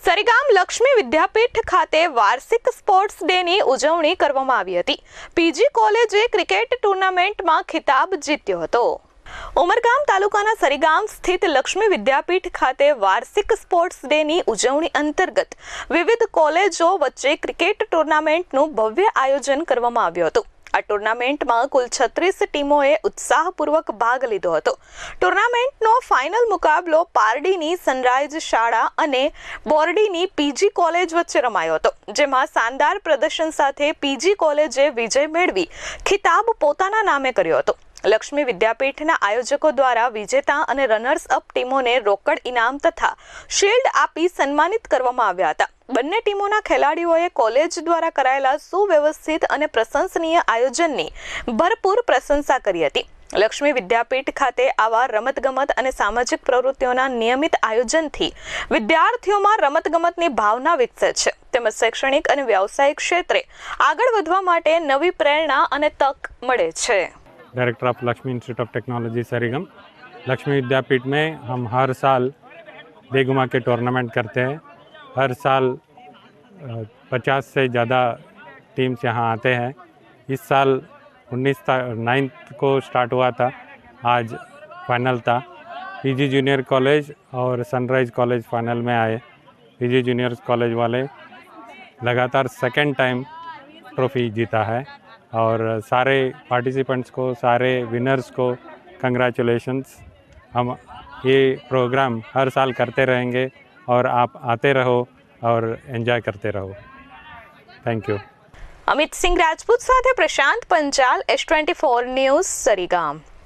સરીગામ લક્ષ્મી વિદ્યાપીઠ ખાતે વાર્ષિક સ્પોર્ટ્સ ડેની ઉજવણી કરવામાં આવી હતી। પીજી કોલેજે ક્રિકેટ ટુર્નામેન્ટમાં ખિતાબ જીત્યો હતો। ઉમરગામ તાલુકાના સરીગામ સ્થિત લક્ષ્મી વિદ્યાપીઠ ખાતે વાર્ષિક સ્પોર્ટ્સ ડેની ઉજવણી અંતર્ગત વિવિધ કોલેજો વચ્ચે ક્રિકેટ ટુર્નામેન્ટનું ભવ્ય આયોજન કરવામાં આવ્યું હતું। આ ટુર્નામેન્ટમાં કુલ 36 ટીમોએ ઉત્સાહપૂર્વક ભાગ લીધો હતો। ટુર્નામેન્ટનો ફાઇનલ મુકાબલો પારડીની સનરાઇઝ શાળા અને બોરડીની પીજી કોલેજ વચ્ચે રમાયો હતો, જેમાં શાનદાર પ્રદર્શન સાથે પીજી કોલેજે વિજય મેળવી ખિતાબ પોતાના નામે કર્યો હતો। લક્ષ્મી વિદ્યાપીઠના આયોજકો દ્વારા વિજેતા અને રનર્સ અપ ટીમોને રોકડ ઇનામ તથા શિલ્ડ આપી સન્માનિત કરવામાં આવ્યા હતા। બંને ટીમોના ખેલાડીઓએ કોલેજ દ્વારા કરાયેલા સુવ્યવસ્થિત અને પ્રશંસનીય આયોજનની ભરપૂર પ્રશંસા કરી હતી। લક્ષ્મી વિદ્યાપીઠ ખાતે આવા રમતગમત અને સામાજિક પ્રવૃત્તિઓના નિયમિત આયોજનથી વિદ્યાર્થીઓમાં રમતગમતની ભાવના વિકસે છે, તેમજ શૈક્ષણિક અને વ્યાવસાયિક ક્ષેત્રે આગળ વધવા માટે નવી પ્રેરણા અને તક મળે છે। Director of Lakshmi Institute of Technology Sarigam. Lakshmi Vidyapeeth में हम हर साल बेगुमा के टूर्नामेंट करते हैं। हर साल 50 से ज़्यादा टीम्स यहाँ आते हैं। इस साल 9 को स्टार्ट हुआ था, आज फाइनल था। पीजी जूनियर कॉलेज और सनराइज कॉलेज फाइनल में आए। पीजी जूनियर कॉलेज वाले लगातार सेकंड टाइम ट्रॉफी जीता है और सारे पार्टिसिपेंट्स को, सारे विनर्स को कंग्रेचुलेशंस। हम ये प्रोग्राम हर साल करते रहेंगे और आप आते रहो और एंजॉय करते रहो। Thank you. अमित सिंह राजपूत साथे प्रशांत पंचाल, S24 न्यूज़, सरीगाम।